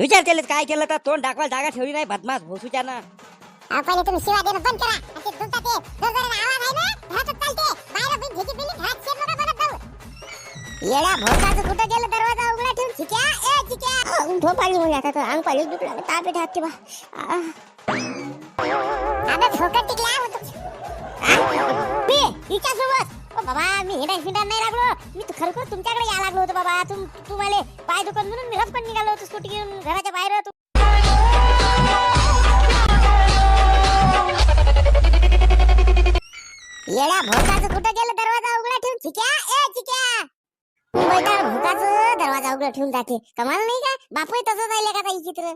विचार केलेत काय केलं तर तोंड दाखवायला जागा ठेवली नाही बदमाश भोसूच्या ना. पहिले तुम्ही शिवा देणं बंद करा. आणि ते तुमचा ते गरगरन आवाज आहे ना घरातच चालते. बाहेर बिन झिकी बिल्ली घरात शेर नका बनत जाऊ. येडा भोकाचं कुठं गेलं दरवाजा उघडा ठेवून चिक्या ए चिक्या उठो पाळी मुली आता तर अंग पाळी दुखला ताप येते हात बा. अबे फोकट टिकला होतो. मी हिच्या सोबत ओ बाबा मी हिंडा नाही लागलो. मी तर खरखर तुमच्याकडे या लागलो होतो बाबा. तुम्हाला पाय दुखत म्हणून मी रस्कन निघालो होतो स्कूटी घेऊन घराच्या बाहेर. येडा भोकाचं कुठं गेलं दरवाजा उघडा ठेवून चिक्या ए चिक्या बैठा भोकाचं दरवाजा उघडा ठेवून जाते. कमाल नाही का बापही तसंच राहिले का ताई चित्र.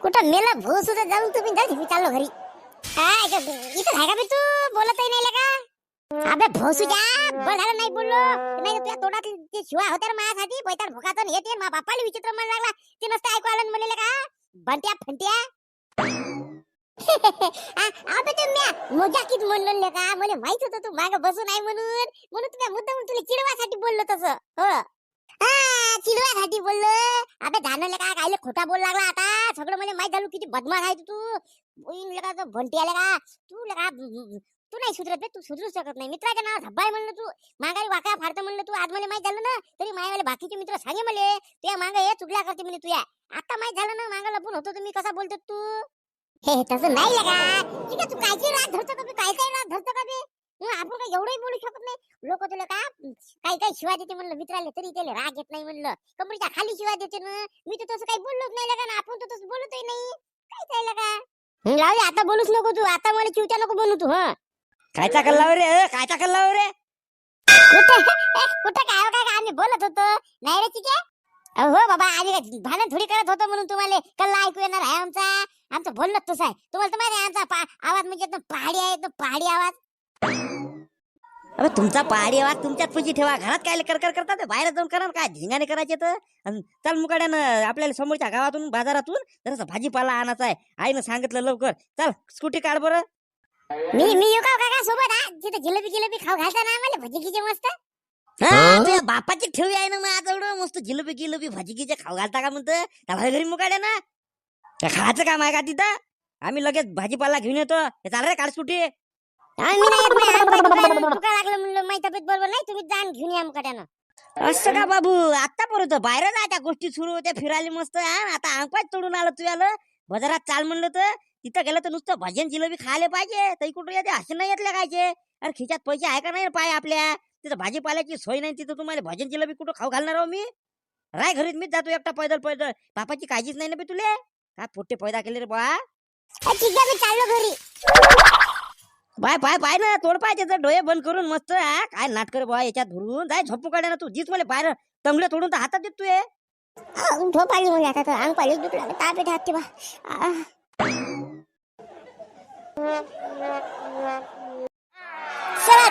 कुठं मेला भो सुद्धा जाऊन तुम्ही जा मी चाललो घरी. इथं आहे का मी तू बोलतही नाही का. अबे भोसूच्या बळाला नाही बोललो नाही तुझ्या तोंडात ते शिवा होत्या माझ्यासाठी बैठा भोकाचं येते मा बापाला विचित्र मन लागला ते नसतं ऐकू आलं म्हणले का बंट्या फंट्या. अबे तुम्ही मजाकीत म्हणलं का मला माहित होतं तू माग बसू नाही म्हणून तुम्ही मुद्दाम तुला चिडवासाठी बोललो तसं. हो चिडवासाठी बोललो. अबे धानले का कायले खोटा बोल लागला आता सगळं मला माहित झालं किती बदमाश आहे तू. लगा भंटी आले का तू नाही सुधरत बे. तू सुधरू शकत नाही. मित्राच्या नाव धब्बाय म्हणलं तू माघारी वाका फाडतं म्हणलं तू. आज मला माहित झालं ना तरी मायवाले बाकीचे मित्र सांगे मला तुझ्या माग हे चुकल्या करते म्हणे तुया. आता माहित झालं ना माग लपून होतो तुम्ही कसा बोलतो तू. हे तसं नाही लगा ठीक आहे. तू कायची रात धरतो का काय रात धरतो का बे. आपण काय एवढंही बोलू शकत नाही. लोक तुला का काही शिवा देते म्हणलं मित्राले तरी त्याला राग येत नाही म्हणलं. कमरीच्या खाली शिवा देते ना. मी तर तसं काही बोललोच नाही लगा ना. आपण तर तसं बोलतोय नाही काय काय लगा. लावले आता बोलूच नको तू. आता मला चिवत्या नको बनू तू. हा कायचा कल्लावर रे कायचा कल्लावर रे. कुठं काय आम्ही बोलत होतो नाही रे चिके. हो बाबा आम्ही भांडण थोडी करत होतो म्हणून तुम्हाला कल्ला ऐकू येणार आहे आमचं बोलणं तसं आहे. तुम्हाला तर माहिती आहे आमचा आवाज म्हणजे एकदम पहाडी आहे तो पहाडी आवाज. अबे तुमचा पहाडी आवाज तुमच्यात पुजी ठेवा. घरात काय कर करतात बाहेर जाऊन करा काय धिंगाणे करायचे तर. चल मुकाड्यानं आपल्याला समोरच्या गावातून बाजारातून जरासा भाजीपाला आणायचा आहे. आईनं सांगितलं लवकर. चल स्कूटी काढ बरं. मी येऊ का काका सोबत. तिथे जिलेबी खाऊ घालता ना आम्हाला भजी गिजे मस्त. तुझ्या बापाची ठेवी आहे ना मग एवढं मस्त जिलेबी भाजी गिजे खाऊ घालता का म्हणतं त्या घरी मुकाड्या ना. खायचं काम आहे का तिथं. आम्ही लगेच भाजीपाला घेऊन येतो. हे चाल रे काढ स्कूटी. आम्ही नाही लागलं म्हणलं माझी तब्येत बरोबर नाही तुम्ही जाण घेऊन या मुकाट्यानं. असं का बाबू आतापर्यंत बाहेर ना त्या गोष्टी सुरू होत्या फिरायला मस्त. आता अंगपाय तोडून आलं तुझ्याला. बाजारात चाल म्हणलं तर तिथं गेलं तर नुसतं भजन जिलेबी खायला पाहिजे. तरी कुठं येते असे नाही येतले कायचे. अरे खिच्यात पैसे आहे का नाही पाय आपल्या. तिथं भाजीपाल्याची सोय नाही. तिथं तुम्हाला भजन जिलेबी कुठं खाऊ घालणार आहो मी. राय घरीत मीच जातो एकटा पैदल. बापाची काळजीच नाही ना बे तुले. काय पोट्टे पैदा केले रे बा. मी चाललो घरी. पाय ना तोड पाय त्याचं डोळे बंद करून मस्त. काय नाटक रे बा याच्यात धरून जाय झोपू काढे ना तू. जीच मला बाहेर टंगले तोडून तर हातात देत तू. उठो पाळी मुली आता तर अंग पाळी दुखला ताप येते हात बा. चला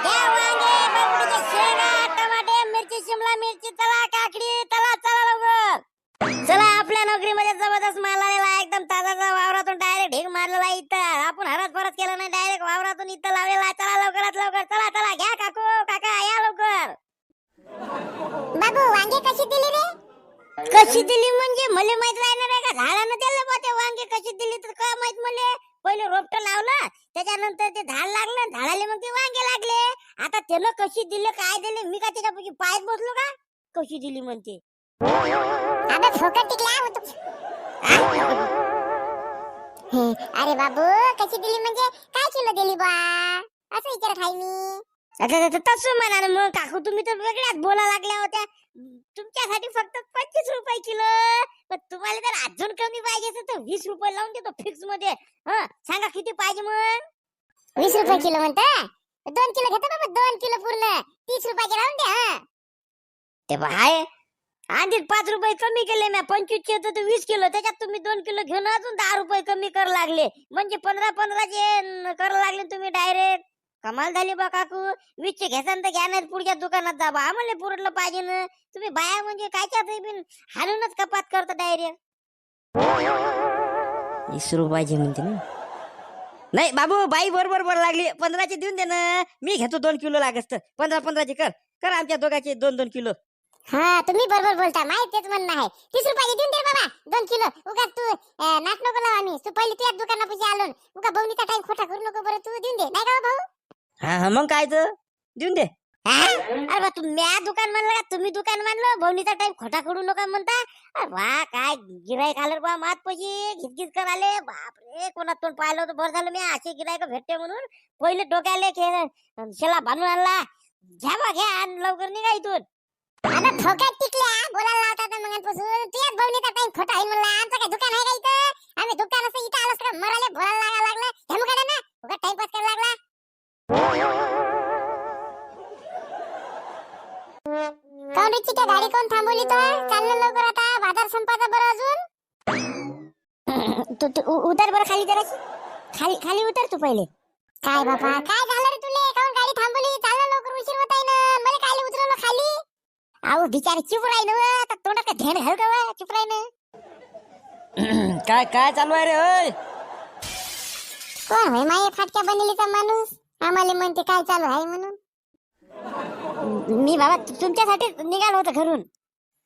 घ्या वांगे बटाट्याच्या शेंगा टमाटे मिरची शिमला मिरची चला काकडी चला लवकर. चला आपल्या नोकरीमध्ये जबरदस्त माल आलेला एकदम ताजा वावरातून डायरेक्ट ढीग मारलेला इथं. आपण हरत परत केलं नाही डायरेक्ट वावरातून इथं लावलेला. चला लवकरात लवकर चला घ्या काका या लवकर. बाबू वांगे कशी दिली रे. कशी दिली म्हणजे मला माहित राहणार आहे का. झाडानं दिलं बा ते वांगे कशी दिली तर काय माहित मला. पहिले रोपट लावलं त्याच्यानंतर ते झाड लागलं झाडाले मग ते वांगे लागले. आता त्यानं कशी दिले काय दिले मी का त्याच्यापैकी पायच बसलो का. कशी दिली म्हणते. अबे फोकट टिकला होतो. अरे बाबू कशी दिली म्हणजे काय किलो दिली बा असं विचारत आहे मी. तसं म्हणा ना मग काकू तुम्ही तर वेगळ्याच बोला लागल्या होत्या. तुमच्यासाठी फक्त 25 रुपये किलो. पण तुम्हाला जर अजून कमी पाहिजे तर 20 रुपये लावून देतो फिक्स मध्ये. सांगा किती पाहिजे मग. 20 रुपये किलो म्हणता. 2 किलो घेतो बाबा 2 किलो पूर्ण 30 रुपयाचे राहून द्या. ते बाय आधीच 5 रुपये कमी केले मी. 25 चे तर 20 किलो त्याच्यात तुम्ही 2 किलो घेऊन अजून 10 रुपये कमी कर लागले. म्हणजे 15 चे कर लागले तुम्ही डायरेक्ट. कमाल झाली बा काकू. 20 चे घ्यायचं तर घ्या नाही पुढच्या दुकानात जा बा. आम्हाला पुरलं पाहिजे ना. तुम्ही बाया म्हणजे कायच्यात बिन हाणूनच कपात करता डायरेक्ट. 20 रुपयाची म्हणते ना. नाही बाबू बाई बरोबर लागली. 15चे देऊन दे ना. मी घेतो 2 किलो लागत 15 चे कर आमच्या दोघांचे 2 किलो. हा तुम्ही बरोबर बोलता माहित तेच म्हणणं आहे. 30 रुपयाचे देऊन दे बाबा 2 किलो. उगाच तू नाट नको लावू आम्ही. तू पहिले तुझ्या दुकानापाशी आलो. उगा बवणीचा टाइम खोटा करू नको बरं. तू देऊन दे नाही का हो भाऊ? हा हा मग काय तर देऊन दे. हा? अरे बा तुम्ही दुकान म्हणलं का तुम्ही दुकान मानलं? बवणीचा टाइम खोटा करू नका म्हणता. अरे वा काय गिराईक आलं बा मात पशी घिचघिच कराले. बापरे कोणात तोंड पाहिलं होतं बरं झालं मी असे गिराईक भेटते म्हणून. पहिले डोक्याले शेला बांधून आणला. घ्या बा घ्या आणि लवकर निघा इथून. आता ठोक्यात टिकल्या बोलायला लावतात मगांपासून. तुझ्याच बवणीचा टाइम खोटा आहे म्हणला. आमचं काय दुकान आहे का इथं? आम्ही दुकान असं इथं आलोस का मराले बोलायला लागला. धमकाडा ना उगा टाइमपास करायला लागला. काऊन रे चिट्या गाडी कोण थांबवली तर? चाललं लवकर आता बाजार संपाचा बरं अजून. तू उतर बरं खाली जराशी. खाली खाली उतर तू पहिले. काय बाबा काय झालं रे तुले? काऊन गाडी थांबवली? चाललं लवकर उशीर होत आहे ना. मला काय उतरवलं खाली? अहो बिचारी चुप राही ना. आता तोंडात काय ध्यान घाल का वा? चुप राही ना. काय काय चालू आहे रे ओय? कोण होय माये फाटक्या बनलेलीचा माणूस? आम्हाला म्हणते काय चालू आहे म्हणून. मी बाबा तुमच्यासाठी निघालो होतो घरून.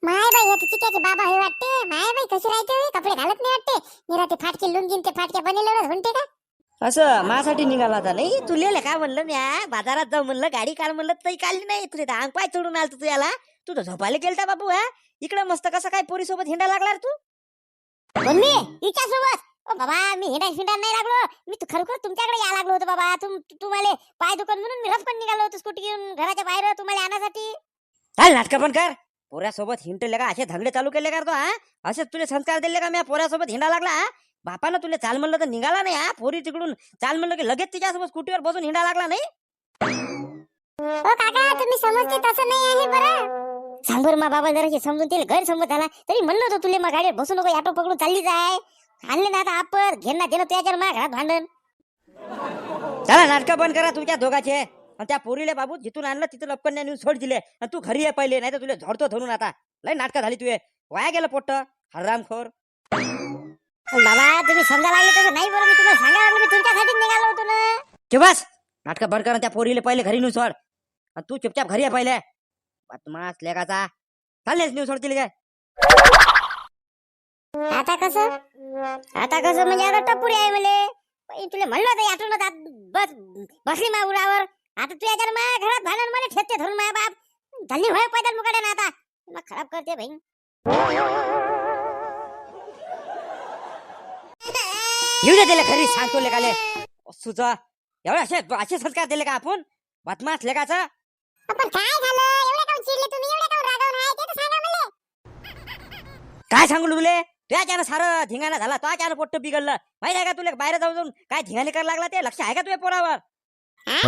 माय बाई हे चिट्याचे बाबा हे वाटते. माय बाई कशी राहते होय? कपडे घालत नाही वाटते. निरा ते फाटके लुंगीन ते फाटक्या बनलेलं म्हणते का? असं माझ्यासाठी निघाला होता नाही? तू लिहिले काय म्हणलं मी बाजारात जाऊ म्हणलं गाडी काढ म्हणलं तरी काढली नाही. तुझे अंग पाय चढून आलं तू याला. तू तर झोपायला गेलता बाबू. हा इकडं मस्त कसं काय पोरी सोबत हिंडा लागला रे तू? कोण मी? हिच्या सोबत? ओ बाबा मी हिंडा नाही लागलो. मी तर खरोखर तुमच्याकडे या लागलो होतो बाबा. तुम्हाला पाय दुकान म्हणून मी रफकन निघालो होतो स्कूटी घेऊन घराच्या बाहेर तुम्हाला आणण्यासाठी. चाल नाटक पण कर. पोऱ्यासोबत हिंडले का? असे धंदे चालू केले का तो? हा असेच तुले संस्कार दिले का? मी पोऱ्यासोबत हिंडा लागला. हा बापानं तुले चाल म्हणलं तर निघाला नाही. हा पोरी तिकडून चाल म्हणलं की लगेच तिच्यासोबत स्कूटीवर बसून हिंडा लागला नाही. ओ काका तुम्ही समजते तसं नाही आहे बरं. सांग बरं मा बाबा जरा समजून तिला गैरसमज झाला. तरी म्हणलं होतं तुले मग गाडीवर बसू नको. ऑटो पकडून चालली जाय. आणले ना आता आपण घेणं देणं त्याच्यावर माझ्या घरात भांडण. चला नाटक बंद करा तुमच्या दोघाचे. आणि त्या पोरीले बाबू जिथून आणलं तिथं लपकन नेऊन सोड दिले. आणि तू घरी ये पहिले नाही तर तुला झोडतो धरून. आता लय नाटकं झाली तुझे. वाया गेलं पोट्ट हरामखोर. बाबा तुम्ही समजा लागले तसं नाही बरं. मी तुम्हाला सांगायला लागलो मी तुमच्यासाठी निघालो होतो ना. ते बस नाटक बंद करा. त्या पोरीले पहिले घरी नेऊन सोड. आणि तू चुपचाप घरी ये पहिले. बदमाश लेकाचा चाललेच नेऊन सोडतील काय? आता कसं म्हणजे आता टपुरी आहे मले. तुला म्हणलं होतं आठवण बस बसली मा उरावर. आता तू याच्या माझ्या घरात भांडण मला ठेचते धरून माझ्या बाप धल्ली होय पैदल मुकाडे ना. आता मग खराब करते भाई. येऊ दे त्याला घरी सांगतो लेकाले. सुचा एवढे असे संस्कार दिले का आपण? बदमाश लेकाचा. आपण काय झालं एवढे काऊन चिडले तुम्ही? एवढे काऊन रागावून आहे ते तर सांगा मला. काय सांगू तुले? त्याच्यानं सारं धिंगाणा झाला. त्याच्यानं पोट्ट बिघडलं. माहित आहे का तुला? बाहेर जाऊन काय धिंगाणे करायला लागला ते लक्ष आहे का तुझ्या पोरावर? काय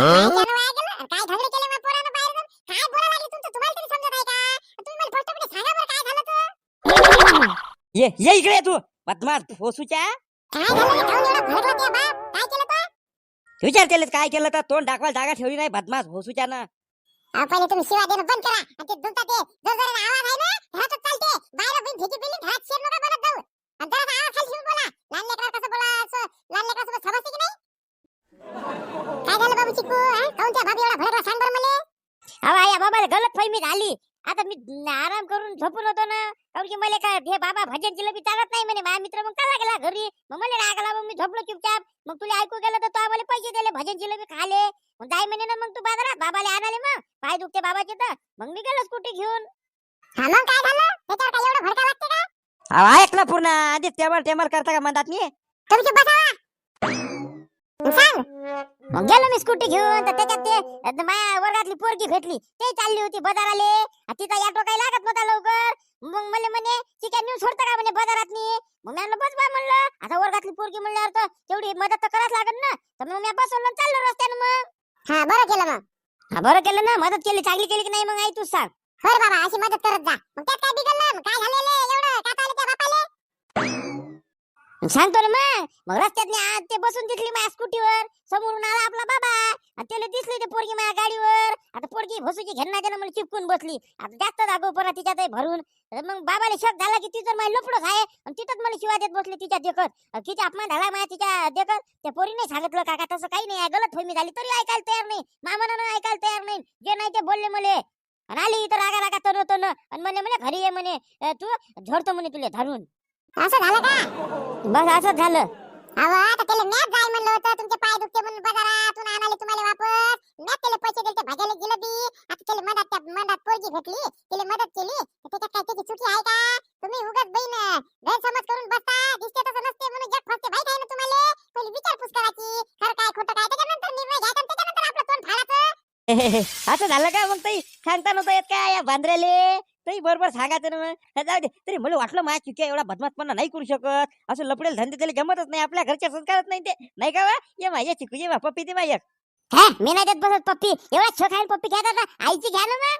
झगडे केले मग पोरानं बाहेर जाऊन? काय बोलायला लागले तुमचं? तुम्हाला तरी समजत आहे का? तुम्ही मला स्पष्टपणे सांगा बरं काय झालं तर. ये इकडे तू बदमाश भोसूच्या. काय झालं रे? काऊन एवढा भडकला त्या बाप? काय केलं तो? विचार केलेत काय केलं तर? तोंड दाखवायला जागा ठेवली नाही बदमाश भोसूच्या ना. पहिले तुम्ही शिवा देणं बंद करा. आणि ते दुमता ते जोरजोराने आवाज आहे ना घरातच चालते. बाहेर बिन ठेकी बिल्डिंग घरात शेर नका बनत जाऊ. आणि जरा आवाज खाली ठेवून बोला. लहान लेकरावर कसं बोला असं लहान लेकरासोबत समजते की नाही? काय झालं बाबू चिकू? काऊन त्या बाबी एवढा भडकला सांग बरं मला. अहो या बाबाला गलत फहमी झाली. आता मी आराम करून झोपून होतो ना. काऊन की मला काय हे बाबा भजन जिलेबी चालत नाही म्हणे. माझा मित्र मग कसा गेला घरी. मग मला राग आला. मग मी झोपलो चुपचाप. मग तुला ऐकू गेलं तर तू आम्हाला पैसे दिले भजन जिलेबी खाले. मग जाय म्हणे ना मग तू बाजारात बाबाला आणाले. मग पाय दुखते बाबाचे तर मग मी गेलो स्कूटी घेऊन. हा मग काय झालं? त्याच्यावर काय एवढं भडका वाटते का? ऐकलं पूर्ण आधी टेमर करता का म्हणतात मी. तुम्ही बसावा सांग. मग गेलो मी स्कूटी घेऊन. तर त्याच्यात ते माझ्या वर्गातली पोरगी भेटली. ते चालली होती बाजाराले. तिचा ऑटो काही लागत नव्हता लवकर. मग मला म्हणे चिकन नेऊन सोडतं का म्हणे बाजारात मी. मग मी बस बा म्हणलं. आता वर्गातली पोरगी म्हणल्यावर तर तेवढी मदत तर करावच लागेल ना. तर मग मी बसवलं चाललो रस्त्यानं. मग हा बरं केलं मग. हा बरं केलं ना. मदत केली चांगली केली की नाही मग आई तू सांग. होय बाबा अशी मदत करत जा. मग त्यात काय बिघडलं? काय झालेलं एवढं का आले त्या बापाले? सांगतो ना मग रस्त्यात ते बसून दिसली माझ्या स्कूटीवर. समोरून आला आपला बाबा. आणि त्याला दिसली ते पोरगी माझ्या गाडीवर. आता पोरगी भोसूची घेणं त्यानं मला चिपकून बसली. आता जास्त जागोपणा तिच्यात भरून. मग बाबाला शक झाला की तिचं माझी लपडच आहे. आणि तिथंच मला शिवा देत बसली तिच्या देखत. तिचा अपमान झाला माझ्या तिच्या देखत. त्या पोरीने सांगितलं काका तसं काही नाही गलत फहमी झाली. तरी ऐकायला तयार नाही. मामानं ऐकायला तयार नाही. जे नाही ते बोलले मले. आणि आली तर रागा रागा तन आणि म्हणे घरी ये म्हणे तू झोडतो म्हणे तुले धरून. असं झालं का? बस असंच झालं. अहो आता त्याला मॅच जाय म्हणलं होतं, तुमचे पाय दुखते म्हणून बाजारातून आणाले तुम्हाला वापस. मॅच त्याला पैसे दिले भाज्याला जिलेबी. आता त्याला मधात पोरगी भेटली, त्याला मदत केली, त्याच्यात काय त्याची चुकी आहे का? तुम्ही उगाच बहीण गैरसमज करून बसता. दिसते तसं नसते म्हणून जग फसते माहित आहे ना तुम्हाला. पहिली विचारपूस करायची, खरं काय खोटं काय, त्याच्यानंतर निर्णय घ्यायचा आणि त्याच्यानंतर आपलं तोंड फाडायचं. असं झालं का मग ताई? सांगता नव्हतं येत का या बांद्र्याले? तरी बरोबर सांगायचं ना मग. जाऊ दे, तरी मला वाटलं माझ्या चुक्या एवढा बदमाशपणा नाही करू शकत. असं लपडेल धंदे त्याला जमतच नाही, आपल्या घरच्या संस्कारच नाही ते, नाही का वा? ये माझ्या चिकू ये पप्पी ते माझ्या. हा मी नाही देत बसत पप्पी. एवढा छोटा आहे पप्पी घ्या दादा, आईची घ्या ना मग.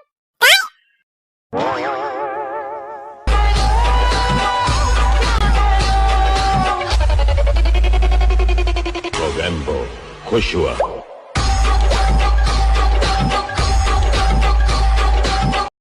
Movember, खुश हुआ